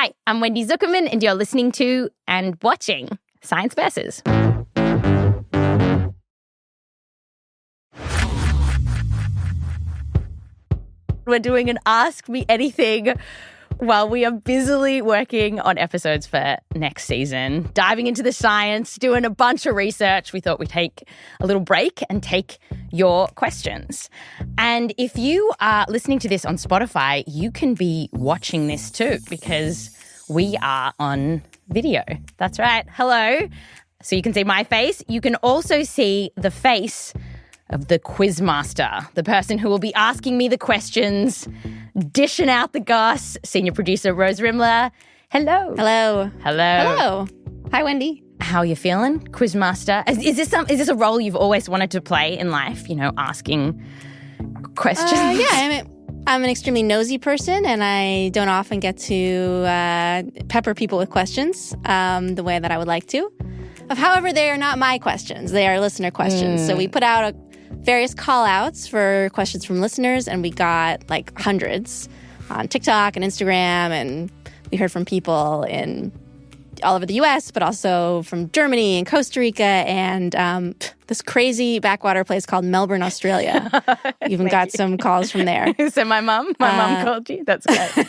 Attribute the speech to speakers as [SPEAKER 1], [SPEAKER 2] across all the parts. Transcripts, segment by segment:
[SPEAKER 1] Hi, I'm Wendy Zukerman, and you're listening to and watching Science Versus. We're doing an Ask Me Anything while we are busily working on episodes for next season, diving into the science, doing a bunch of research. We thought we'd take a little break and take your questions. And if you are listening to this on Spotify, you can be watching this too because we are on video. That's right. Hello. So you can see my face. You can also see the face of the quizmaster, the person who will be asking me the questions, dishing out the goss, senior producer Rose Rimler. Hello.
[SPEAKER 2] Hello.
[SPEAKER 1] Hello.
[SPEAKER 2] Hello. Hi, Wendy.
[SPEAKER 1] How are you feeling, quizmaster? Is this a role you've always wanted to play in life, asking questions?
[SPEAKER 2] I'm an extremely nosy person, and I don't often get to pepper people with questions the way that I would like to. However, they are not my questions. They are listener questions. So we put out various call-outs for questions from listeners, and we got hundreds on TikTok and Instagram, and we heard from people in all over the U.S., but also from Germany and Costa Rica and this crazy backwater place called Melbourne, Australia. Even got some calls from there.
[SPEAKER 1] So my mom called you? That's great.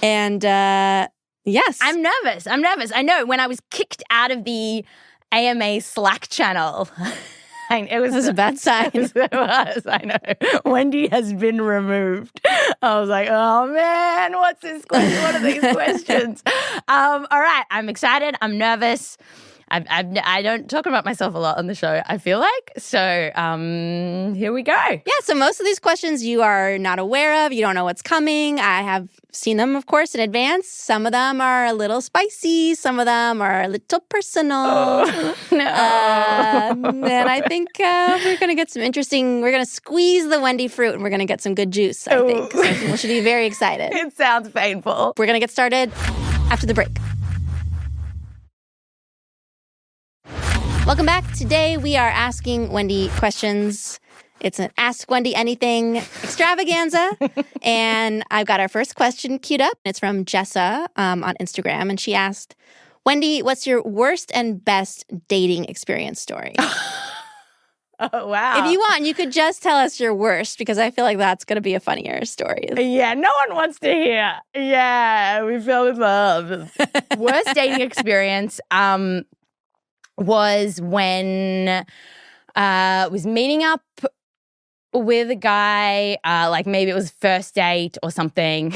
[SPEAKER 2] And yes.
[SPEAKER 1] I'm nervous. I know when I was kicked out of the AMA Slack channel, it was a bad sign. It was, I know. Wendy has been removed. I was like, oh man, what's this question? What are these questions? All right, I'm excited. I'm nervous. I don't talk about myself a lot on the show, I feel like. So here we go.
[SPEAKER 2] Yeah, so most of these questions you are not aware of. You don't know what's coming. I have seen them, of course, in advance. Some of them are a little spicy. Some of them are a little personal.
[SPEAKER 1] Oh, no.
[SPEAKER 2] And I think we're going to get some interesting, we're going to squeeze the Wendy fruit and we're going to get some good juice, I think. So we should be very excited.
[SPEAKER 1] It sounds painful.
[SPEAKER 2] We're going to get started after the break. Welcome back. Today we are asking Wendy questions. It's an Ask Wendy Anything extravaganza. And I've got our first question queued up. It's from Jessa on Instagram. And she asked, Wendy, what's your worst and best dating experience story?
[SPEAKER 1] Oh, wow.
[SPEAKER 2] If you want, you could just tell us your worst because I feel like that's going to be a funnier story.
[SPEAKER 1] Yeah, no one wants to hear. Yeah, we fell in love. Worst dating experience was when I was meeting up with a guy, maybe it was first date or something.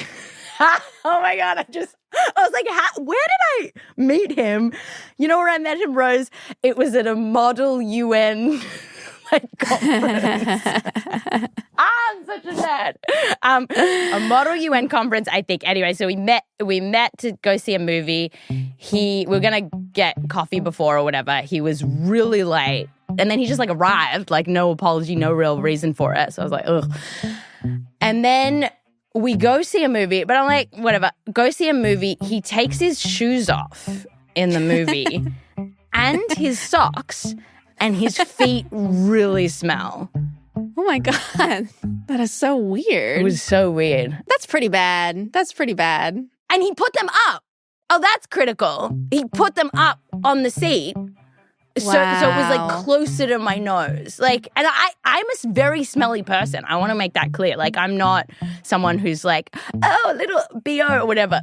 [SPEAKER 1] Oh my God, I was like, where did I meet him? You know where I met him, Rose? It was at a Model UN conference. I'm such a nerd. A Model UN conference, I think. Anyway, so we met to go see a movie. We were gonna get coffee before or whatever. He was really late. And then he just arrived, no apology, no real reason for it. So I was like, ugh. And then we go see a movie, but I'm like, whatever, go see a movie. He takes his shoes off in the movie and his socks, and his feet really smell.
[SPEAKER 2] Oh my God. That is so weird.
[SPEAKER 1] It was so weird.
[SPEAKER 2] That's pretty bad.
[SPEAKER 1] And he put them up. Oh, that's critical. He put them up on the seat. So it was closer to my nose. And I'm a very smelly person. I want to make that clear. I'm not someone who's a little BO or whatever.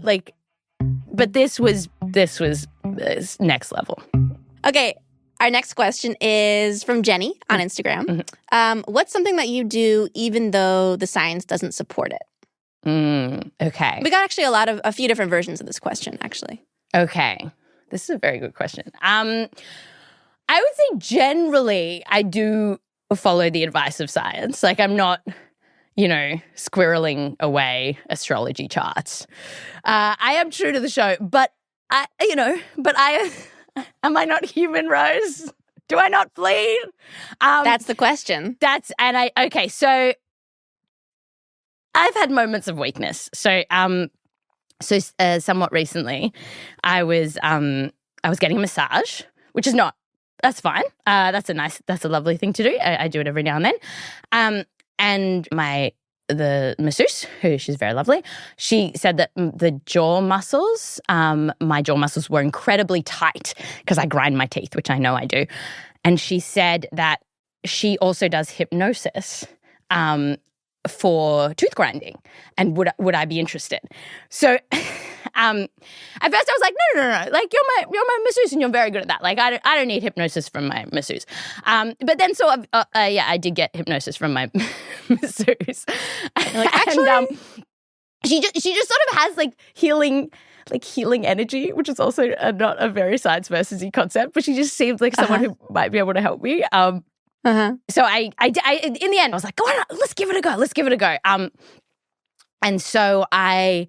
[SPEAKER 1] But this was next level.
[SPEAKER 2] Okay. Our next question is from Jenny on Instagram. Mm-hmm. What's something that you do even though the science doesn't support it?
[SPEAKER 1] Okay.
[SPEAKER 2] We got actually a few different versions of this question, actually.
[SPEAKER 1] Okay. This is a very good question. I would say generally I do follow the advice of science. I'm not, squirreling away astrology charts. I am true to the show, but am I not human, Rose? Do I not bleed?
[SPEAKER 2] That's the question.
[SPEAKER 1] So I've had moments of weakness. So somewhat recently, I was getting a massage, which is that's fine. That's a lovely thing to do. I do it every now and then. And my the masseuse, who she's very lovely, she said that the jaw muscles, my jaw muscles were incredibly tight because I grind my teeth, which I know I do. And she said that she also does hypnosis for tooth grinding, and would I be interested? So at first I was like, no, like you're my masseuse and you're very good at that. Like I don't need hypnosis from my masseuse. But then I did get hypnosis from my masseuse.
[SPEAKER 2] Like actually,
[SPEAKER 1] and, she just sort of has like healing energy, which is also not a very science versus-y concept, but she just seems like someone who might be able to help me. So I in the end, I was like, go on, let's give it a go. And so I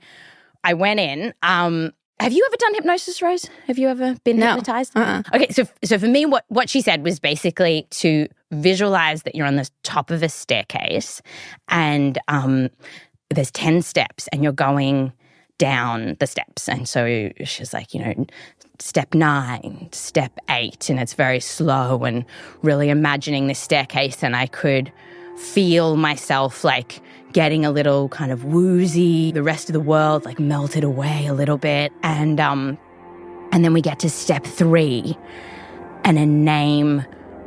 [SPEAKER 1] went in. Have you ever done hypnosis, Rose? Have you ever been hypnotized? Okay, so for me, what she said was basically to visualize that you're on the top of a staircase, and there's 10 steps, and you're going down the steps. And so she's like, step 9, step 8, and it's very slow, and really imagining this staircase, and I could feel myself like getting a little kind of woozy, the rest of the world like melted away a little bit, and then we get to step 3, and a name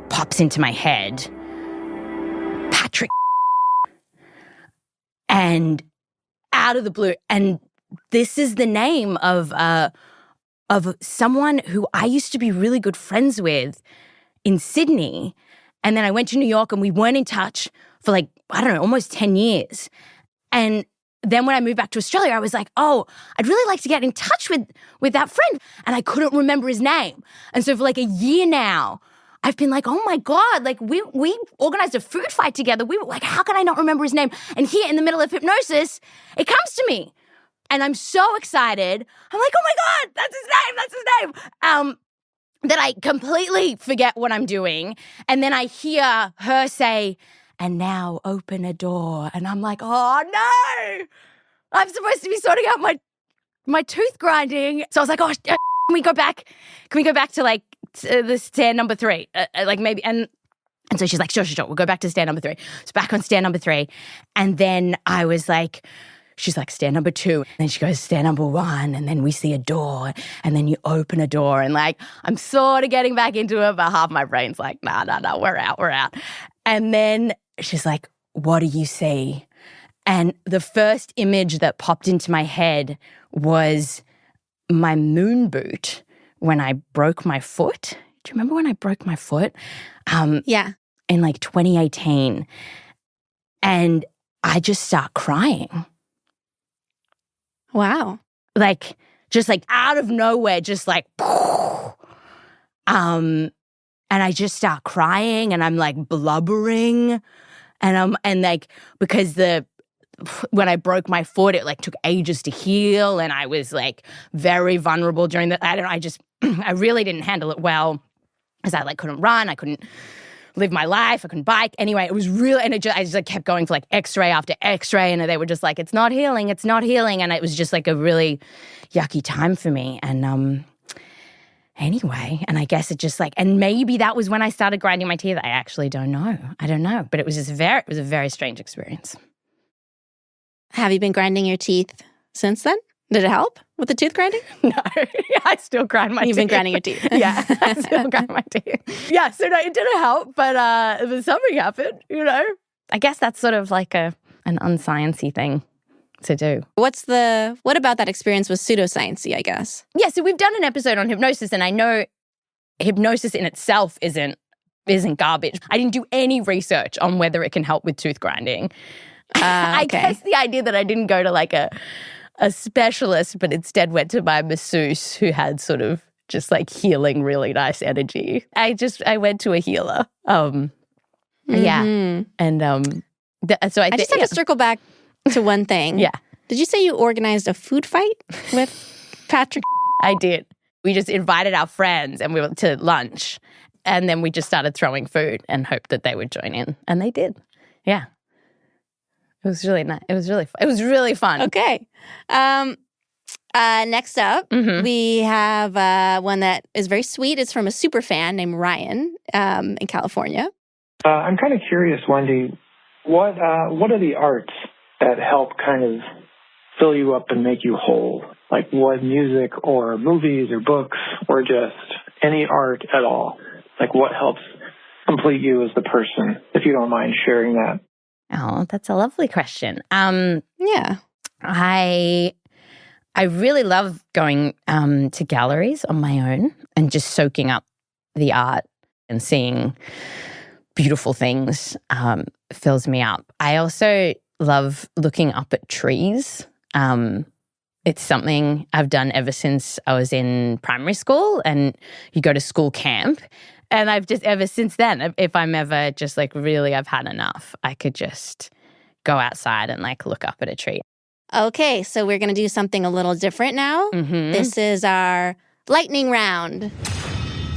[SPEAKER 1] pops into my head, Patrick, and out of the blue, and this is the name of someone who I used to be really good friends with in Sydney. And then I went to New York and we weren't in touch for like, I don't know, almost 10 years. And then when I moved back to Australia, I was like, oh, I'd really like to get in touch with that friend. And I couldn't remember his name. And so for like a year now, I've been like, oh my God, like we organized a food fight together. We were like, how can I not remember his name? And here in the middle of hypnosis, it comes to me. And I'm so excited. I'm like, oh my God, that's his name. That I completely forget what I'm doing. And then I hear her say, and now open a door. And I'm like, oh no, I'm supposed to be sorting out my tooth grinding. So I was like, oh, can we go back to like the stand number 3? Like maybe, and so she's like, sure, we'll go back to stand number 3. So back on stand number 3. And then I was like, she's like, stand number 2. And then she goes, stand number 1. And then we see a door. And then you open a door. And like, I'm sort of getting back into it, but half my brain's like, no, we're out. And then she's like, what do you see? And the first image that popped into my head was my moon boot when I broke my foot. Do you remember when I broke my foot?
[SPEAKER 2] Yeah.
[SPEAKER 1] In like 2018. And I just start crying.
[SPEAKER 2] Wow.
[SPEAKER 1] Like, just like out of nowhere, just like, and I just start crying and I'm like blubbering and like, because when I broke my foot, it like took ages to heal and I was like very vulnerable during that. I really didn't handle it well because I like couldn't run. I couldn't live my life. I couldn't bike. Anyway, it was really, and I just like kept going for like x-ray after x-ray and they were just like, it's not healing. And it was just like a really yucky time for me. And anyway, and I guess it just like, and maybe that was when I started grinding my teeth. I actually don't know. I don't know. But it was a very strange experience.
[SPEAKER 2] Have you been grinding your teeth since then? Did it help with the tooth grinding?
[SPEAKER 1] No, I still grind my teeth.
[SPEAKER 2] You've been grinding your teeth.
[SPEAKER 1] Yeah, I still grind my teeth. Yeah, so no, it didn't help, but something happened, I guess that's sort of like an unscience-y thing to do.
[SPEAKER 2] What about that experience was pseudoscience-y, I guess?
[SPEAKER 1] Yeah, so we've done an episode on hypnosis, and I know hypnosis in itself isn't garbage. I didn't do any research on whether it can help with tooth grinding. I guess the idea that I didn't go to like a specialist, but instead went to my masseuse who had sort of just like healing, really nice energy. I went to a healer. Yeah. And so I
[SPEAKER 2] just have to circle back to one thing.
[SPEAKER 1] Yeah.
[SPEAKER 2] Did you say you organized a food fight with Patrick?
[SPEAKER 1] I did. We just invited our friends and we went to lunch and then we just started throwing food and hoped that they would join in. And they did. Yeah. It was really nice. It was really fun.
[SPEAKER 2] Okay. Next up, we have one that is very sweet. It's from a super fan named Ryan in California.
[SPEAKER 3] I'm kind of curious, Wendy. What are the arts that help kind of fill you up and make you whole? Like what music or movies or books or just any art at all? Like what helps complete you as the person, if you don't mind sharing that?
[SPEAKER 1] Oh, that's a lovely question.
[SPEAKER 2] Yeah.
[SPEAKER 1] I really love going to galleries on my own and just soaking up the art and seeing beautiful things fills me up. I also love looking up at trees. It's something I've done ever since I was in primary school, and you go to school camp. And I've just ever since then, if I'm ever just like really I've had enough, I could just go outside and like look up at a tree.
[SPEAKER 2] Okay, so we're going to do something a little different now.
[SPEAKER 1] Mm-hmm.
[SPEAKER 2] This is our lightning round.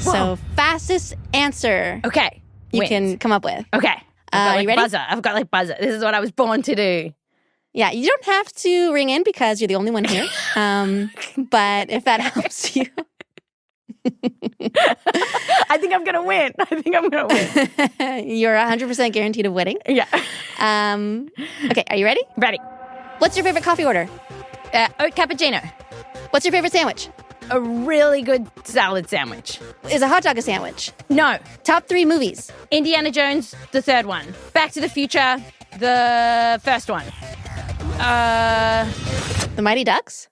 [SPEAKER 1] Whoa.
[SPEAKER 2] So fastest answer
[SPEAKER 1] Okay.
[SPEAKER 2] you can come up with.
[SPEAKER 1] Okay. I've got
[SPEAKER 2] you ready?
[SPEAKER 1] buzzer. I've got like buzzer. This is what I was born to do.
[SPEAKER 2] Yeah, you don't have to ring in because you're the only one here. But if that helps you.
[SPEAKER 1] I think I'm going to win.
[SPEAKER 2] You're 100% guaranteed of winning.
[SPEAKER 1] Yeah.
[SPEAKER 2] Okay, are you ready?
[SPEAKER 1] Ready.
[SPEAKER 2] What's your favorite coffee order?
[SPEAKER 1] Oat cappuccino.
[SPEAKER 2] What's your favorite sandwich?
[SPEAKER 1] A really good salad sandwich.
[SPEAKER 2] Is a hot dog a sandwich?
[SPEAKER 1] No.
[SPEAKER 2] Top 3 movies?
[SPEAKER 1] Indiana Jones, the third one. Back to the Future, the first one.
[SPEAKER 2] The Mighty Ducks?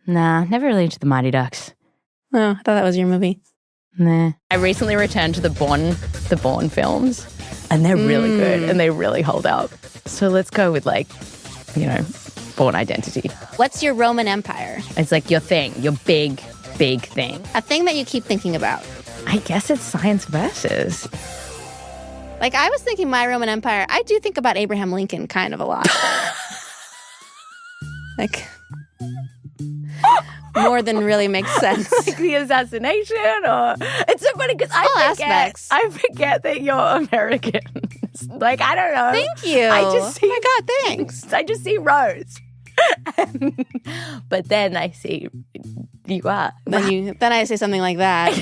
[SPEAKER 1] Nah, never really into the Mighty Ducks.
[SPEAKER 2] Oh, I thought that was your movie.
[SPEAKER 1] Nah. I recently returned to the Bourne films, and they're really good, and they really hold up. So let's go with Bourne Identity.
[SPEAKER 2] What's your Roman Empire?
[SPEAKER 1] It's like your thing, your big thing.
[SPEAKER 2] A thing that you keep thinking about.
[SPEAKER 1] I guess it's Science Versus.
[SPEAKER 2] Like, I was thinking my Roman Empire, I do think about Abraham Lincoln kind of a lot. Like, more than really makes sense.
[SPEAKER 1] Like the assassination, or it's so funny because I forget that you're American. Like, I don't know.
[SPEAKER 2] Thank you.
[SPEAKER 1] I just see,
[SPEAKER 2] oh my God, thanks.
[SPEAKER 1] I just see Rose. But then I see you are.
[SPEAKER 2] Then I say something like that.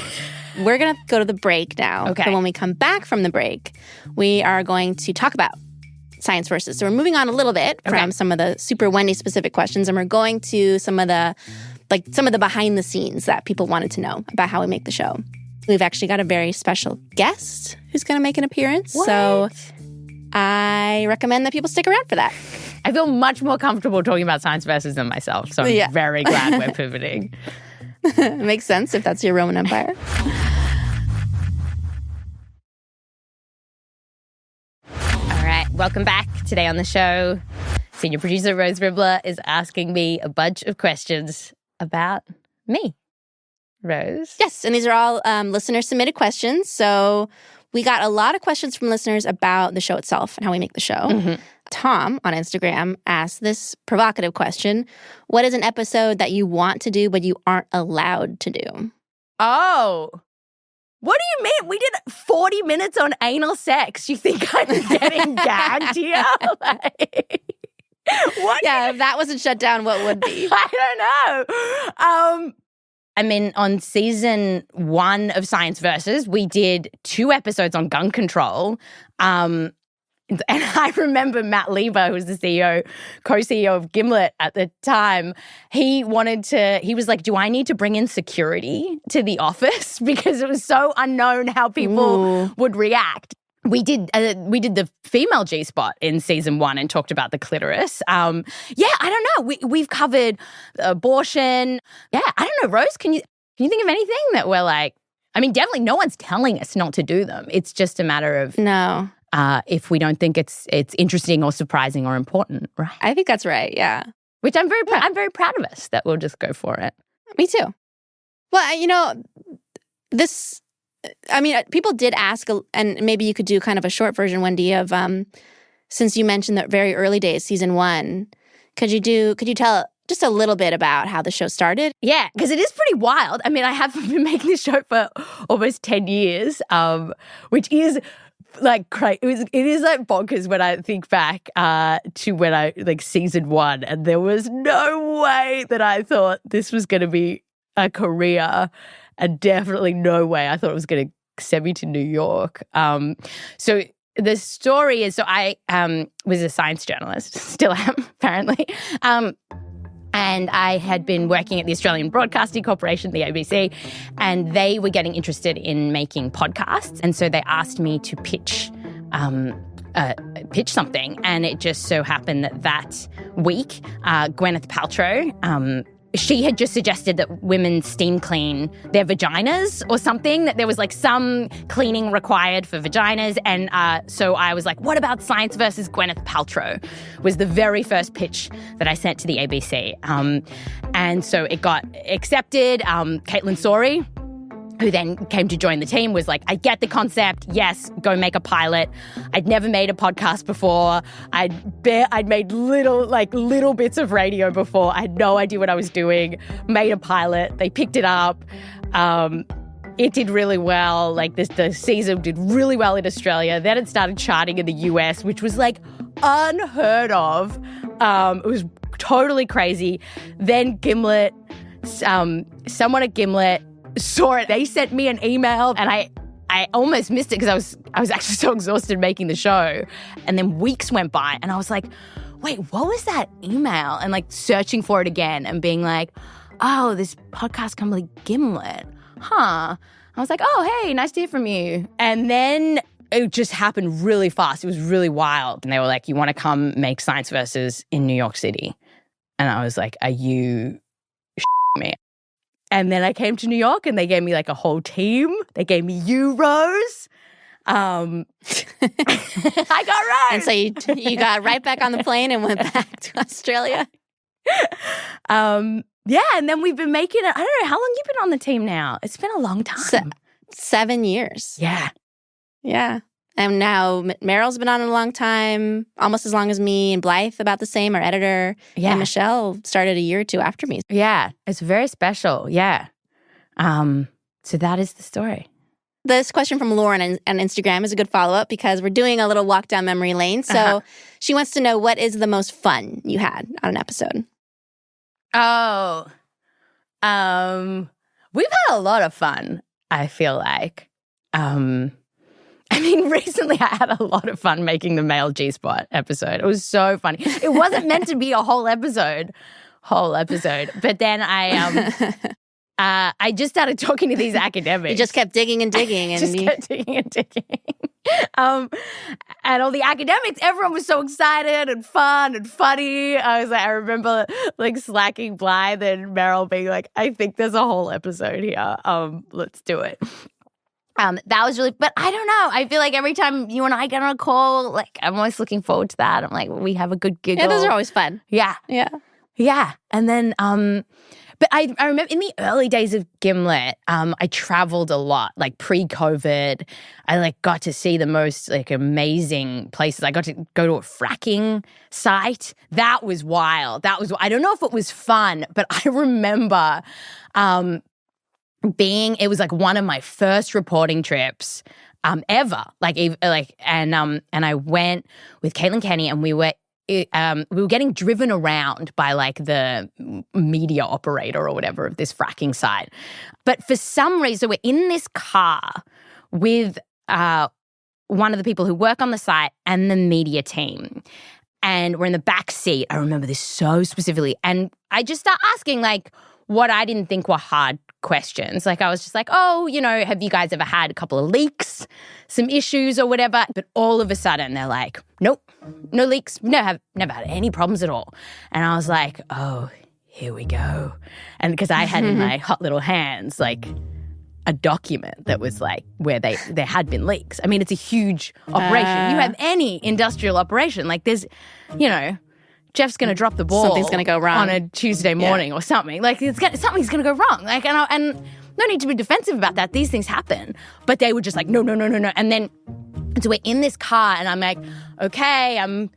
[SPEAKER 2] We're going to go to the break now.
[SPEAKER 1] Okay.
[SPEAKER 2] So when we come back from the break, we are going to talk about Science Versus. So we're moving on a little bit from some of the super Wendy specific questions, and we're going to some of the behind the scenes that people wanted to know about how we make the show. We've actually got a very special guest who's going to make an appearance.
[SPEAKER 1] What?
[SPEAKER 2] So I recommend that people stick around for that.
[SPEAKER 1] I feel much more comfortable talking about Science Versus than myself, so I'm very glad we're pivoting.
[SPEAKER 2] It makes sense if that's your Roman Empire.
[SPEAKER 1] All right, welcome back. Today on the show, senior producer Rose Rimler is asking me a bunch of questions about me. Rose?
[SPEAKER 2] Yes, and these are all listener-submitted questions. So we got a lot of questions from listeners about the show itself and how we make the show. Mm-hmm. Tom on Instagram asked this provocative question. What is an episode that you want to do but you aren't allowed to do?
[SPEAKER 1] Oh. What do you mean? We did 40 minutes on anal sex. You think I'm getting gagged here? What?
[SPEAKER 2] Yeah, if that wasn't shut down, what would be?
[SPEAKER 1] I don't know. I mean, on season 1 of Science Versus, we did 2 episodes on gun control. And I remember Matt Lieber, who was the co-CEO of Gimlet at the time, he was like, do I need to bring in security to the office? Because it was so unknown how people would react. We did the female G-spot in season 1 and talked about the clitoris. I don't know. We've covered abortion. Yeah, I don't know. Rose, can you think of anything that we're like, I mean, definitely no one's telling us not to do them. It's just a matter of
[SPEAKER 2] no.
[SPEAKER 1] If we don't think it's interesting or surprising or important, right?
[SPEAKER 2] I think that's right, yeah.
[SPEAKER 1] Which I'm very proud of us that we'll just go for it.
[SPEAKER 2] Me too. Well, people did ask, and maybe you could do kind of a short version, Wendy, of since you mentioned the very early days, season 1, could you tell just a little bit about how the show started?
[SPEAKER 1] Yeah, because it is pretty wild. I mean, I have been making this show for almost 10 years, which is like crazy. It is like bonkers when I think back to when I like season 1, and there was no way that I thought this was going to be a career, and definitely no way I thought it was going to send me to New York. So the story is, so I was a science journalist, still am, apparently. And I had been working at the Australian Broadcasting Corporation, the ABC, and they were getting interested in making podcasts. And so they asked me to pitch something. And it just so happened that week, Gwyneth Paltrow, she had just suggested that women steam clean their vaginas or something, that there was like some cleaning required for vaginas. And so I was like, what about science versus Gwyneth Paltrow? Was the very first pitch that I sent to the ABC. And so it got accepted. Caitlin Sorey, who then came to join the team, was like, I get the concept. Yes, go make a pilot. I'd never made a podcast before. I'd made little bits of radio before. I had no idea what I was doing. Made a pilot. They picked it up. It did really well. Like the season did really well in Australia. Then it started charting in the US, which was like unheard of. It was totally crazy. Then Gimlet, someone at Gimlet saw it. They sent me an email, and I almost missed it because I was actually so exhausted making the show. And then weeks went by, and I was like, wait, what was that email? And like searching for it again and being like, oh, this podcast company Gimlet. Huh. I was like, oh, hey, nice to hear from you. And then it just happened really fast. It was really wild. And they were like, you want to come make Science Versus in New York City? And I was like, are you me? And then I came to New York and they gave me like a whole team. They gave me you, Rose. I got Rose.
[SPEAKER 2] And so you got right back on the plane and went back to Australia.
[SPEAKER 1] Yeah, and then we've been making it. I don't know, how long you been on the team now? It's been a long time.
[SPEAKER 2] 7 years.
[SPEAKER 1] Yeah.
[SPEAKER 2] Yeah. And now Meryl's been on a long time, almost as long as me, and Blythe about the same, our editor. Yeah. And Michelle started a year or two after me.
[SPEAKER 1] Yeah, it's very special. Yeah. So that is the story.
[SPEAKER 2] This question from Lauren on Instagram is a good follow-up because we're doing a little walk down memory lane. So she wants to know, what is the most fun you had on an episode?
[SPEAKER 1] Oh, we've had a lot of fun, I feel like. I mean, recently I had a lot of fun making the male G-spot episode. It was so funny. It wasn't meant to be a whole episode. But then I just started talking to these academics.
[SPEAKER 2] You just kept digging and digging. And
[SPEAKER 1] kept digging and digging. And all the academics, everyone was so excited and fun and funny. I remember like slacking Blythe and Meryl being like, I think there's a whole episode here. Let's do it. That was really, but I don't know. I feel like every time you and I get on a call, like I'm always looking forward to that. I'm like, we have a good giggle.
[SPEAKER 2] Yeah, those are always fun.
[SPEAKER 1] Yeah. And then, but I remember in the early days of Gimlet, I traveled a lot, like pre-COVID. I like got to see the most like amazing places. I got to go to a fracking site. That was wild. I don't know if it was fun, but I remember, it was like one of my first reporting trips ever. And I went with Caitlin Kenny, and we were getting driven around by like the media operator or whatever of this fracking site. But for some reason, we're in this car with one of the people who work on the site and the media team. And we're in the back seat. I remember this so specifically. And I just start asking like what I didn't think were hard questions. Like I was just like, oh, have you guys ever had a couple of leaks, some issues or whatever? But all of a sudden they're like, nope, no leaks. Never had any problems at all. And I was like, oh, here we go. And because I had in my hot little hands like a document that was like where there had been leaks. I mean, it's a huge operation. You have any industrial operation, like there's, Jeff's going to drop the ball.
[SPEAKER 2] Something's going to go wrong
[SPEAKER 1] on a Tuesday morning or something. Like something's going to go wrong. Like and no need to be defensive about that. These things happen. But they were just like no. And then so we're in this car, and I'm like, okay, I'm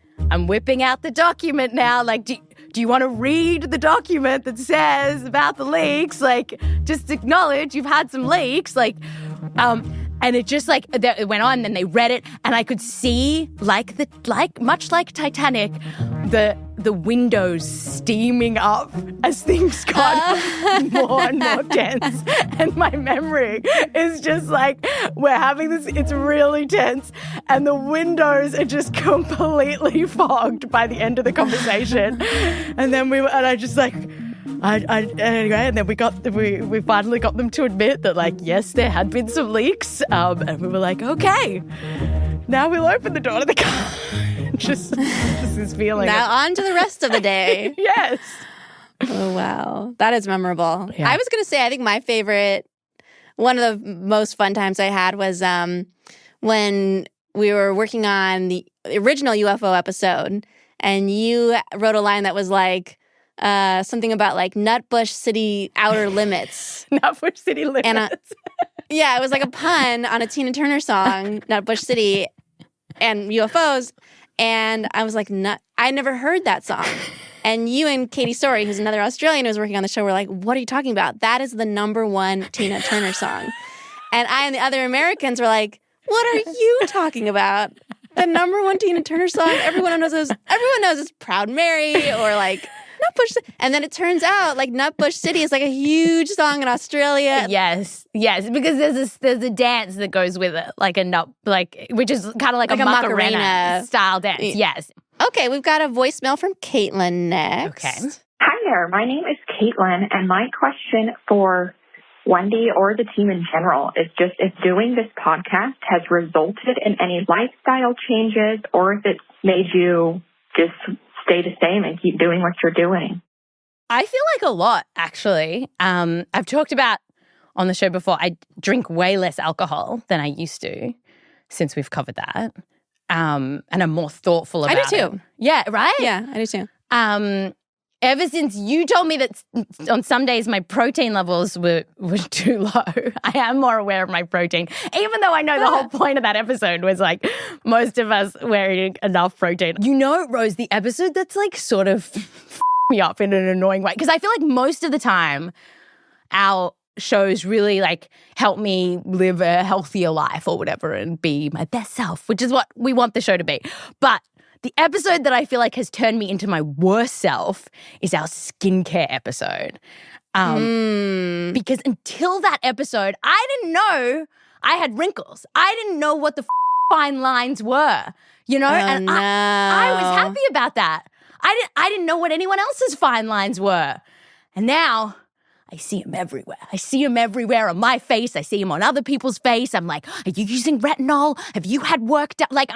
[SPEAKER 1] whipping out the document now. Like, do you want to read the document that says about the leaks? Like, just acknowledge you've had some leaks. Like, and it just like it went on, and then they read it, and I could see much like Titanic, the the windows steaming up as things got more and more tense. And my memory is just like, we're having this, it's really tense, and the windows are just completely fogged by the end of the conversation. And then I just like, anyway, and then we finally got them to admit that, like, yes, there had been some leaks, and we were like, okay, now we'll open the door to the car. just this feeling.
[SPEAKER 2] Now on to the rest of the day.
[SPEAKER 1] Yes.
[SPEAKER 2] Oh, wow. That is memorable.
[SPEAKER 1] Yeah.
[SPEAKER 2] I was going to say, I think my favorite, one of the most fun times I had was when we were working on the original UFO episode, and you wrote a line that was like, something about like Nutbush City Outer Limits.
[SPEAKER 1] Nutbush City Limits.
[SPEAKER 2] And yeah, it was like a pun on a Tina Turner song, Nutbush City and UFOs. And I was like, I never heard that song. And you and Katie Story, who's another Australian who was working on the show, were like, what are you talking about? That is the #1 Tina Turner song. And I and the other Americans were like, what are you talking about? The #1 Tina Turner song? Everyone knows it's Proud Mary or like Nutbush. And then it turns out like Nutbush City is like a huge song in Australia.
[SPEAKER 1] Yes, because there's a dance that goes with it, like a nut, like, which is kind of like a Macarena style dance. Yes.
[SPEAKER 2] Okay, we've got a voicemail from Caitlin next.
[SPEAKER 1] Okay.
[SPEAKER 4] Hi there. My name is Caitlin, and my question for Wendy or the team in general is just if doing this podcast has resulted in any lifestyle changes or if it's made you just stay the same and keep doing what you're doing.
[SPEAKER 1] I feel like a lot, actually. I've talked about on the show before, I drink way less alcohol than I used to since we've covered that. And I'm more thoughtful about it.
[SPEAKER 2] I do too.
[SPEAKER 1] Yeah, right?
[SPEAKER 2] Yeah, I do too.
[SPEAKER 1] Ever since you told me that on some days my protein levels were too low, I am more aware of my protein. Even though I know the whole point of that episode was like most of us were eating enough protein. You know, Rose, the episode that's like sort of me up in an annoying way. Because I feel like most of the time our shows really like help me live a healthier life or whatever and be my best self, which is what we want the show to be. But the episode that I feel like has turned me into my worst self is our skincare episode. Because until that episode, I didn't know I had wrinkles. I didn't know what the fine lines were, you know? And I was happy about that. I didn't know what anyone else's fine lines were. And now I see them everywhere. I see them everywhere on my face. I see them on other people's face. I'm like, are you using retinol? Have you had work done? Like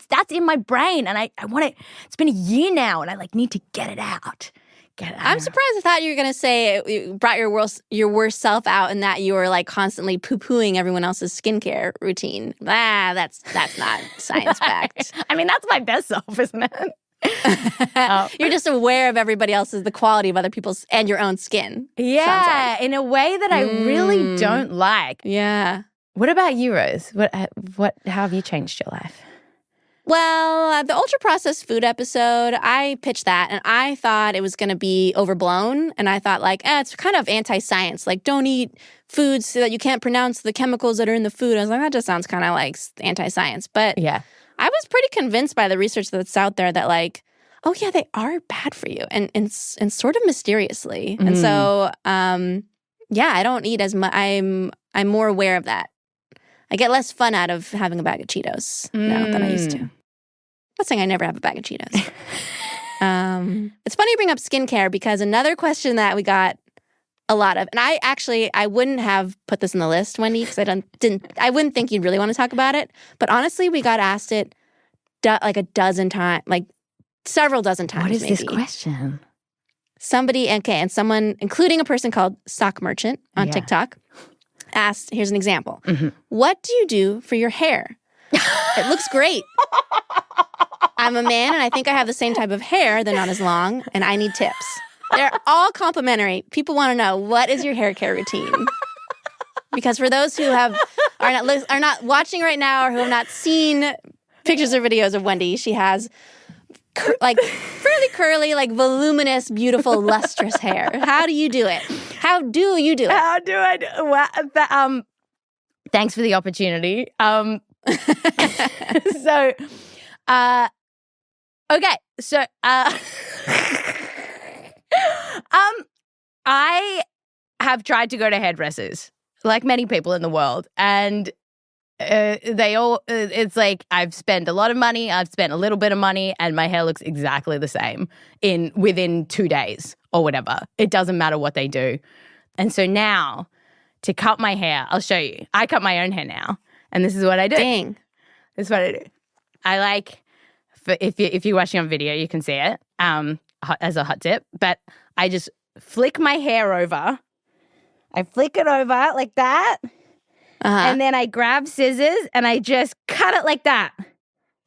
[SPEAKER 1] that's in my brain, and I want it. It's been a year now, and I like need to get it out.
[SPEAKER 2] I'm surprised. I thought you were gonna say you brought your worst self out, and that you were like constantly poo-pooing everyone else's skincare routine. That's not science backed.
[SPEAKER 1] I mean, that's my best self, isn't it?
[SPEAKER 2] You're just aware of everybody else's, the quality of other people's and your own skin.
[SPEAKER 1] Yeah, like. In a way that I really don't like.
[SPEAKER 2] Yeah.
[SPEAKER 1] What about you, Rose? How have you changed your life?
[SPEAKER 2] Well, the ultra-processed food episode, I pitched that, and I thought it was going to be overblown, and I thought, like, it's kind of anti-science. Like, don't eat foods so that you can't pronounce the chemicals that are in the food. I was like, that just sounds kind of like anti-science. But yeah, I was pretty convinced by the research that's out there that, like, oh, yeah, they are bad for you, and sort of mysteriously. And so, yeah, I don't eat as much. I'm more aware of that. I get less fun out of having a bag of Cheetos now than I used to. Not saying I never have a bag of Cheetos. It's funny you bring up skincare because another question that we got a lot of, and I wouldn't have put this in the list, Wendy, because I wouldn't think you'd really want to talk about it. But honestly, we got asked it like a dozen times, like several dozen times.
[SPEAKER 1] What is
[SPEAKER 2] maybe.
[SPEAKER 1] This question?
[SPEAKER 2] Somebody, and someone, including a person called Sock Merchant on TikTok, asked, here's an example. What do you do for your hair? It looks great. I'm a man and I think I have the same type of hair. They're not as long and I need tips. They're all complimentary. People want to know, what is your hair care routine? Because for those who are not watching right now or who have not seen pictures or videos of Wendy, she has like fairly curly, like voluminous, beautiful, lustrous hair. How do you do it? How do you do it?
[SPEAKER 1] How do I do it? Well, thanks for the opportunity. So Okay, so I have tried to go to hairdressers, like many people in the world, and it's like I've spent a lot of money, I've spent a little bit of money, and my hair looks exactly the same within 2 days or whatever. It doesn't matter what they do. And so now, to cut my hair, I'll show you. I cut my own hair now, and this is what I do.
[SPEAKER 2] Dang.
[SPEAKER 1] This is what I do. I like, if you're watching on video, you can see it as a hot tip, but I just flick my hair over. I flick it over like that, and then I grab scissors and I just cut it like that.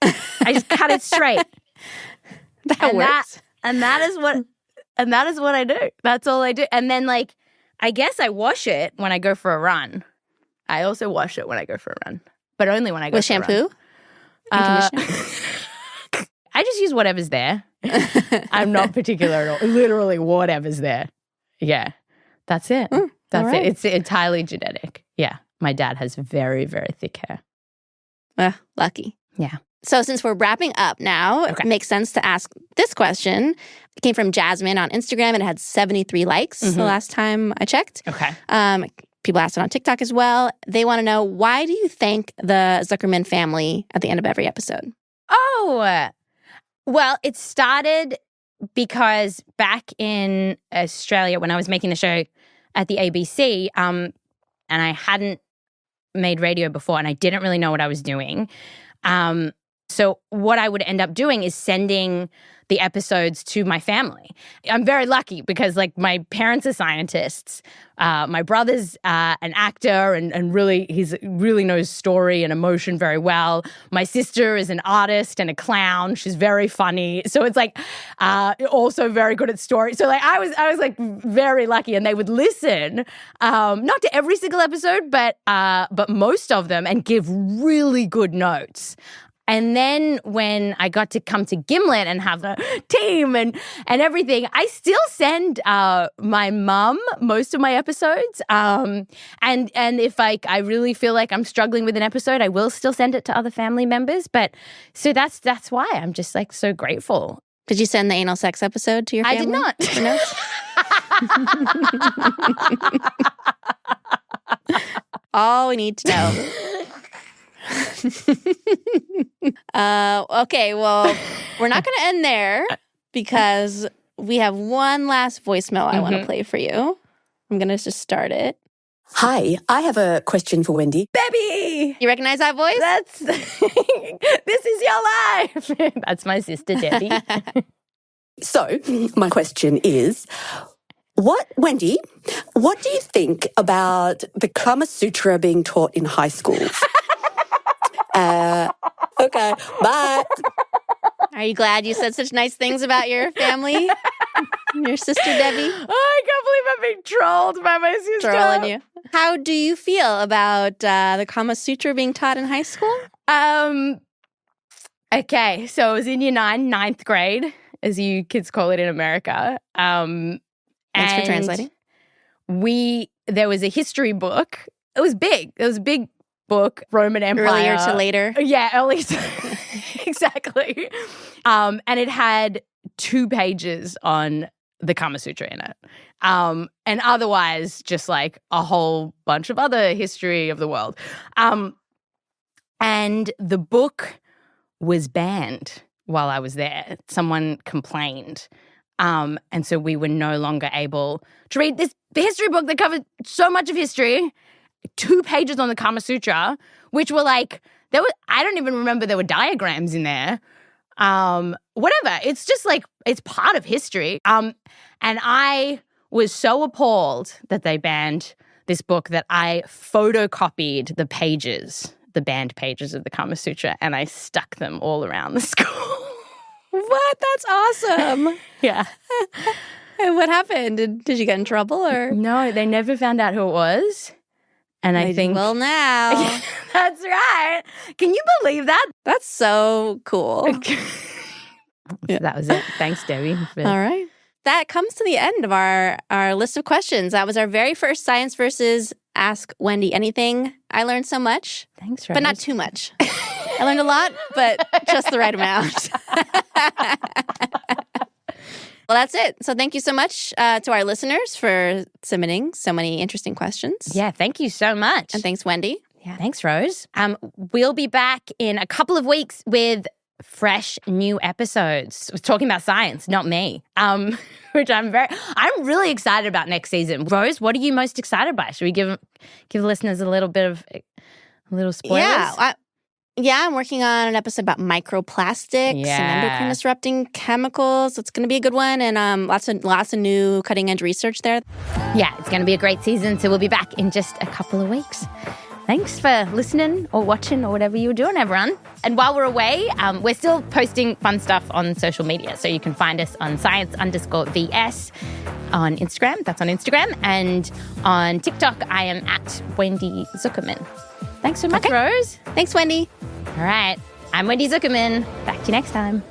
[SPEAKER 1] I just cut it straight.
[SPEAKER 2] That works.
[SPEAKER 1] That is what I do. That's all I do. And then, like, I guess I wash it when I go for a run. I also wash it when I go for a run, but only when I go
[SPEAKER 2] with
[SPEAKER 1] for
[SPEAKER 2] shampoo
[SPEAKER 1] a run.
[SPEAKER 2] and conditioner.
[SPEAKER 1] I just use whatever's there. I'm not particular at all. Literally whatever's there. Yeah, that's it. That's
[SPEAKER 2] right.
[SPEAKER 1] it. It's entirely genetic. Yeah, my dad has very, very thick hair.
[SPEAKER 2] Lucky.
[SPEAKER 1] Yeah.
[SPEAKER 2] So since we're wrapping up now,
[SPEAKER 1] Okay.
[SPEAKER 2] it makes sense to ask this question. It came from Jasmine on Instagram and it had 73 likes the last time I checked.
[SPEAKER 1] Okay.
[SPEAKER 2] People asked it on TikTok as well. They want to know, why do you thank the Zukerman family at the end of every episode?
[SPEAKER 1] Oh, well, it started because back in Australia when I was making the show at the ABC, and I hadn't made radio before and I didn't really know what I was doing. So what I would end up doing is sending the episodes to my family. I'm very lucky because, like, my parents are scientists. My brother's an actor and he really knows story and emotion very well. My sister is an artist and a clown. She's very funny. So it's like also very good at story. So like I was like very lucky, and they would listen, not to every single episode, but most of them, and give really good notes. And then when I got to come to Gimlet and have a team and everything, I still send my mum most of my episodes. And if I really feel like I'm struggling with an episode, I will still send it to other family members. But so that's why I'm just like so grateful.
[SPEAKER 2] Did you send the anal sex episode to your family?
[SPEAKER 1] I did not.
[SPEAKER 2] For notes? All we need to know. Okay, well, we're not going to end there because we have one last voicemail I want to play for you. I'm going to just start it.
[SPEAKER 5] Hi, I have a question for Wendy.
[SPEAKER 1] Debbie!
[SPEAKER 2] You recognize that voice?
[SPEAKER 1] This is your life. That's my sister, Debbie.
[SPEAKER 5] So, my question is, Wendy, what do you think about the Kama Sutra being taught in high schools? Okay, bye.
[SPEAKER 2] Are you glad you said such nice things about your family? Your sister, Debbie?
[SPEAKER 1] Oh, I can't believe I'm being trolled by my sister.
[SPEAKER 2] Trolling you. How do you feel about the Kama Sutra being taught in high school?
[SPEAKER 1] Okay, so I was in year 9, 9th grade, as you kids call it in America.
[SPEAKER 2] Thanks for translating.
[SPEAKER 1] There was a history book. It was big. It was a big book, Roman Empire.
[SPEAKER 2] Earlier to later.
[SPEAKER 1] Yeah, early to exactly. And it had 2 pages on the Kama Sutra in it. And otherwise, just like a whole bunch of other history of the world. And the book was banned while I was there. Someone complained. And so we were no longer able to read this history book that covered so much of history. 2 pages on the Kama Sutra, which were like, I don't even remember there were diagrams in there. Whatever. It's just like, it's part of history. And I was so appalled that they banned this book that I photocopied the pages, the banned pages of the Kama Sutra, and I stuck them all around the school.
[SPEAKER 2] What? That's awesome.
[SPEAKER 1] Yeah.
[SPEAKER 2] And what happened? Did you get in trouble or?
[SPEAKER 1] No, they never found out who it was. And I think,
[SPEAKER 2] well, now.
[SPEAKER 1] That's right. Can you believe that?
[SPEAKER 2] That's so cool.
[SPEAKER 1] So that was it. Thanks, Debbie.
[SPEAKER 2] All right. That comes to the end of our list of questions. That was our very first Science versus Ask Wendy Anything. I learned so much.
[SPEAKER 1] Thanks, Rose.
[SPEAKER 2] But not too much. I learned a lot, but just the right amount. Well, that's it. So thank you so much to our listeners for submitting so many interesting questions.
[SPEAKER 1] Yeah, thank you so much.
[SPEAKER 2] And thanks, Wendy.
[SPEAKER 1] Yeah, thanks, Rose. We'll be back in a couple of weeks with fresh new episodes. We're talking about science, not me. Which I'm really excited about next season. Rose, what are you most excited by? Should we give listeners a little spoilers?
[SPEAKER 2] Yeah, I'm working on an episode about microplastics and endocrine disrupting chemicals. It's going to be a good one, and lots of new cutting edge research there.
[SPEAKER 1] Yeah, it's going to be a great season. So we'll be back in just a couple of weeks. Thanks for listening or watching or whatever you're doing, everyone. And while we're away, we're still posting fun stuff on social media. So you can find us on science_VS on Instagram. That's on Instagram. And on TikTok, I am at Wendy Zukerman. Thanks so much, Rose.
[SPEAKER 2] Thanks, Wendy.
[SPEAKER 1] All right. I'm Wendy Zukerman. Back to you next time.